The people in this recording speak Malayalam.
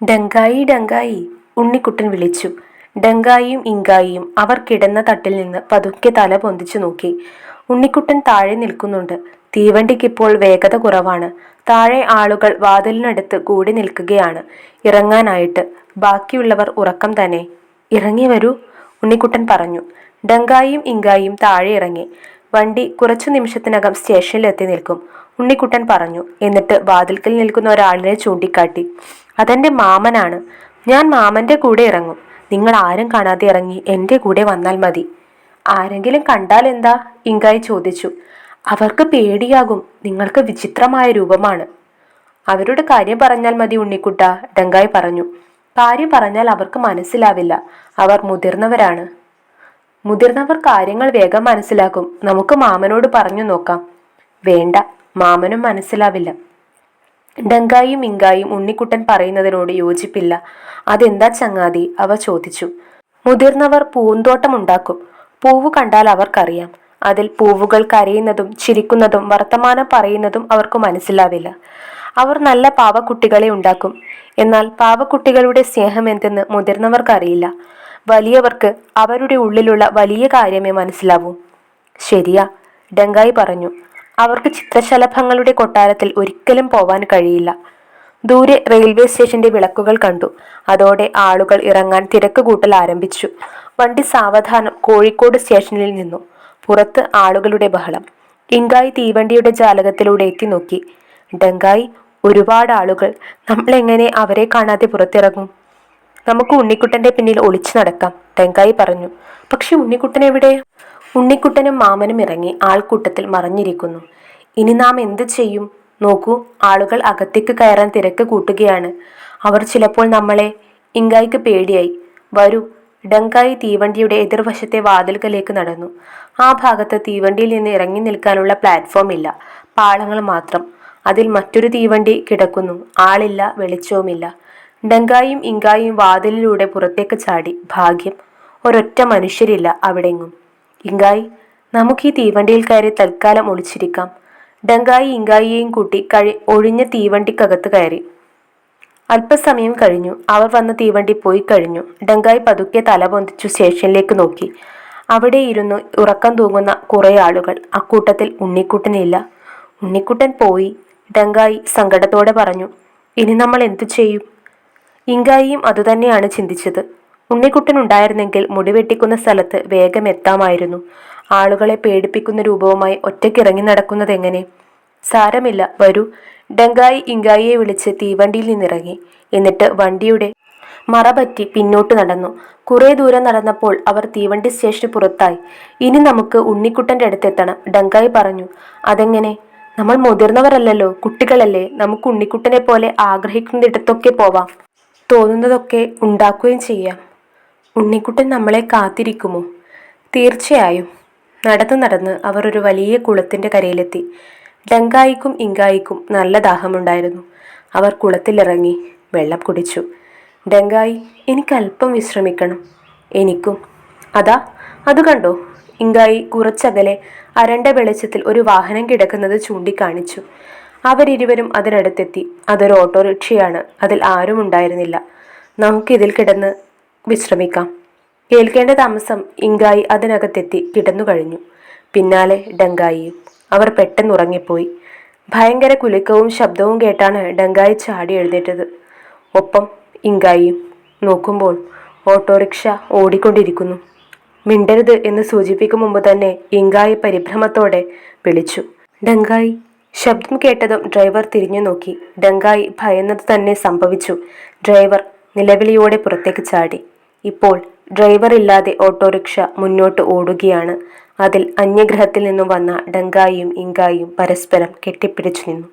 ഡങ്കായി ഡങ്കായി, ഉണ്ണിക്കുട്ടൻ വിളിച്ചു. ഡങ്കായിയും ഇങ്കായിയും അവർ കിടന്ന തട്ടിൽ നിന്ന് പതുക്കെ തല പൊന്തിച്ചു നോക്കി. ഉണ്ണിക്കുട്ടൻ താഴെ നിൽക്കുന്നുണ്ട്. തീവണ്ടിക്കിപ്പോൾ വേഗത കുറവാണ്. താഴെ ആളുകൾ വാതിലിനടുത്ത് കൂടി നിൽക്കുകയാണ്. ഇറങ്ങാനായിട്ട്. ബാക്കിയുള്ളവർ ഉറക്കം തന്നെ. ഇറങ്ങി വരൂ, ഉണ്ണിക്കുട്ടൻ പറഞ്ഞു. ഡങ്കായിയും ഇങ്കായിയും താഴെ ഇറങ്ങി. വണ്ടി കുറച്ചു നിമിഷത്തിനകം സ്റ്റേഷനിലെത്തി നിൽക്കും, ഉണ്ണിക്കുട്ടൻ പറഞ്ഞു. എന്നിട്ട് വാതിൽക്കൽ നിൽക്കുന്ന ഒരാളിനെ ചൂണ്ടിക്കാട്ടി. അതെന്റെ മാമനാണ്. ഞാൻ മാമന്റെ കൂടെ ഇറങ്ങും. നിങ്ങൾ ആരും കാണാതെ ഇറങ്ങി എൻ്റെ കൂടെ വന്നാൽ മതി. ആരെങ്കിലും കണ്ടാൽ എന്താ? ഇങ്കായി ചോദിച്ചു. അവർക്ക് പേടിയാകും. നിങ്ങൾക്ക് വിചിത്രമായ രൂപമാണ്. അവരുടെ കാര്യം പറഞ്ഞാൽ മതി ഉണ്ണിക്കുട്ട, ഡങ്കായി പറഞ്ഞു. കാര്യം പറഞ്ഞാൽ അവർക്ക് മനസ്സിലാവില്ല. അവർ മുതിർന്നവരാണ്. മുതിർന്നവർ കാര്യങ്ങൾ വേഗം മനസ്സിലാക്കും. നമുക്ക് മാമനോട് പറഞ്ഞു നോക്കാം. വേണ്ട, മാമനും മനസ്സിലാവില്ല. ഡങ്കായും ഇങ്കായും ഉണ്ണിക്കുട്ടൻ പറയുന്നതിനോട് യോജിപ്പില്ല. അതെന്താ ചങ്ങാതി? അവ ചോദിച്ചു. മുതിർന്നവർ പൂന്തോട്ടമുണ്ടാക്കും. പൂവ് കണ്ടാൽ അവർക്കറിയാം. അതിൽ പൂവുകൾ കരയുന്നതും ചിരിക്കുന്നതും വർത്തമാനം പറയുന്നതും അവർക്ക് മനസ്സിലാവില്ല. അവർ നല്ല പാവക്കുട്ടികളെ ഉണ്ടാക്കും. എന്നാൽ പാവക്കുട്ടികളുടെ സ്നേഹം എന്തെന്ന് മുതിർന്നവർക്കറിയില്ല. വലിയവർക്ക് അവരുടെ ഉള്ളിലുള്ള വലിയ കാര്യമേ മനസ്സിലാവൂ. ശരിയാ, ഡങ്കായി പറഞ്ഞു. അവർക്ക് ചിത്രശലഭങ്ങളുടെ കൊട്ടാരത്തിൽ ഒരിക്കലും പോവാൻ കഴിയില്ല. ദൂരെ റെയിൽവേ സ്റ്റേഷന്റെ വിളക്കുകൾ കണ്ടു. അതോടെ ആളുകൾ ഇറങ്ങാൻ തിരക്ക് കൂട്ടൽ ആരംഭിച്ചു. വണ്ടി സാവധാനം കോഴിക്കോട് സ്റ്റേഷനിൽ നിന്നു. പുറത്ത് ആളുകളുടെ ബഹളം. ഇങ്കായി തീവണ്ടിയുടെ ജാലകത്തിലൂടെ എത്തി നോക്കി. ഡങ്കായി, ഒരുപാട് ആളുകൾ. നമ്മൾ എങ്ങനെ അവരെ കാണാതെ പുറത്തിറങ്ങും? നമുക്ക് ഉണ്ണിക്കുട്ടന്റെ പിന്നിൽ ഒളിച്ചു നടക്കാം, ഡങ്കായി പറഞ്ഞു. പക്ഷെ ഉണ്ണിക്കുട്ടൻ എവിടെ? ഉണ്ണിക്കുട്ടനും മാമനും ഇറങ്ങി ആൾക്കൂട്ടത്തിൽ മറഞ്ഞിരിക്കുന്നു. ഇനി നാം എന്ത് ചെയ്യും? നോക്കൂ, ആളുകൾ അകത്തേക്ക് കയറാൻ തിരക്ക് കൂട്ടുകയാണ്. അവർ ചിലപ്പോൾ നമ്മളെ... ഇങ്കായിക്ക് പേടിയായി. വരൂ, ഡങ്കായി തീവണ്ടിയുടെ എതിർവശത്തെ വാതിൽക്കലേക്ക് നടന്നു. ആ ഭാഗത്ത് തീവണ്ടിയിൽ നിന്ന് ഇറങ്ങി നിൽക്കാനുള്ള പ്ലാറ്റ്ഫോം ഇല്ല, പാളങ്ങൾ മാത്രം. അതിൽ മറ്റൊരു തീവണ്ടി കിടക്കുന്നു. ആളില്ല, വെളിച്ചവുമില്ല. ഡങ്കായും ഇങ്കായും വാതിലിലൂടെ പുറത്തേക്ക് ചാടി. ഭാഗ്യം, ഒരൊറ്റ മനുഷ്യരില്ല അവിടെങ്ങും. ഇങ്കായി, നമുക്ക് ഈ തീവണ്ടിയിൽ കയറി തൽക്കാലം ഒളിച്ചിരിക്കാം. ഡങ്കായി ഇങ്കായിയെയും കൂട്ടി ഒഴിഞ്ഞ തീവണ്ടിക്കകത്ത് കയറി. അല്പസമയം കഴിഞ്ഞു. അവർ വന്ന തീവണ്ടി പോയി കഴിഞ്ഞു. ഡങ്കായി പതുക്കെ തല പൊന്തിച്ചു സ്റ്റേഷനിലേക്ക് നോക്കി. അവിടെ ഇരുന്നു ഉറക്കം തൂങ്ങുന്ന കുറെ ആളുകൾ. അക്കൂട്ടത്തിൽ ഉണ്ണിക്കുട്ടനില്ല. ഉണ്ണിക്കുട്ടൻ പോയി, ഡങ്കായി സങ്കടത്തോടെ പറഞ്ഞു. ഇനി നമ്മൾ എന്തു ചെയ്യും? ഇങ്കായിയും അതുതന്നെയാണ് ചിന്തിച്ചത്. ഉണ്ണിക്കുട്ടൻ ഉണ്ടായിരുന്നെങ്കിൽ മുടിവെട്ടിക്കുന്ന സ്ഥലത്ത് വേഗം എത്താമായിരുന്നു. ആളുകളെ പേടിപ്പിക്കുന്ന രൂപവുമായി ഒറ്റയ്ക്കിറങ്ങി നടക്കുന്നത് എങ്ങനെ? സാരമില്ല, വരൂ, ഡങ്കായി ഇങ്കായിയെ വിളിച്ച് തീവണ്ടിയിൽ നിന്നിറങ്ങി. എന്നിട്ട് വണ്ടിയുടെ മറപറ്റി പിന്നോട്ട് നടന്നു. കുറെ ദൂരം നടന്നപ്പോൾ അവർ തീവണ്ടി സ്റ്റേഷന് പുറത്തായി. ഇനി നമുക്ക് ഉണ്ണിക്കുട്ടന്റെ അടുത്തെത്തണം, ഡങ്കായി പറഞ്ഞു. അതെങ്ങനെ? നമ്മൾ മുതിർന്നവരല്ലല്ലോ, കുട്ടികളല്ലേ. നമുക്ക് ഉണ്ണിക്കുട്ടനെ പോലെ ആഗ്രഹിക്കുന്നിടത്തൊക്കെ പോവാം, തോന്നുന്നതൊക്കെ ഉണ്ടാക്കുകയും ചെയ്യാം. ഉണ്ണിക്കുട്ടൻ നമ്മളെ കാത്തിരിക്കുമോ? തീർച്ചയായും. നടന്ന് നടന്ന് അവർ ഒരു വലിയ കുളത്തിന്റെ കരയിലെത്തി. ഡങ്കായിക്കും ഇങ്കായിക്കും നല്ല ദാഹമുണ്ടായിരുന്നു. അവർ കുളത്തിലിറങ്ങി വെള്ളം കുടിച്ചു. ഡങ്കായി, എനിക്ക് അല്പം വിശ്രമിക്കണം. എനിക്കും. അതാ, അത് കണ്ടോ? ഇങ്കായി കുറച്ചകലെ അരണ്ട വെളിച്ചത്തിൽ ഒരു വാഹനം കിടക്കുന്നത് ചൂണ്ടിക്കാണിച്ചു. അവരിരുവരും അതിനടുത്തെത്തി. അതൊരു ഓട്ടോറിക്ഷയാണ്. അതിൽ ആരും ഉണ്ടായിരുന്നില്ല. നമുക്കിതിൽ കിടന്ന് വിശ്രമിക്കാം. കേൾക്കേണ്ട താമസം ഇങ്കായി അതിനകത്തെത്തി കിടന്നു കഴിഞ്ഞു. പിന്നാലെ ഡങ്കായിയും. അവർ പെട്ടെന്ന് ഉറങ്ങിപ്പോയി. ഭയങ്കര കുലുക്കവും ശബ്ദവും കേട്ടാണ് ഡങ്കായി ചാടി എഴുന്നേറ്റത്. ഒപ്പം ഇങ്കായിയും. നോക്കുമ്പോൾ ഓട്ടോറിക്ഷ ഓടിക്കൊണ്ടിരിക്കുന്നു. മിണ്ടരുത് എന്ന് സൂചിപ്പിക്കും മുമ്പ് തന്നെ ഇങ്കായി പരിഭ്രമത്തോടെ വിളിച്ചു. ഡങ്കായി. ശബ്ദം കേട്ടതും ഡ്രൈവർ തിരിഞ്ഞു നോക്കി. ഡങ്കായി ഭയന്നത് തന്നെ സംഭവിച്ചു. ഡ്രൈവർ നിലവിളിയോടെ പുറത്തേക്ക് ചാടി. ഇപ്പോൾ ഡ്രൈവർ ഇല്ലാതെ ഓട്ടോറിക്ഷ മുന്നോട്ട് ഓടുകയാണ്. അതിൽ അന്യഗ്രഹത്തിൽ നിന്നും വന്ന ഡങ്കായിയും ഇങ്കായിയും പരസ്പരം കെട്ടിപ്പിടിച്ചു നിന്നു.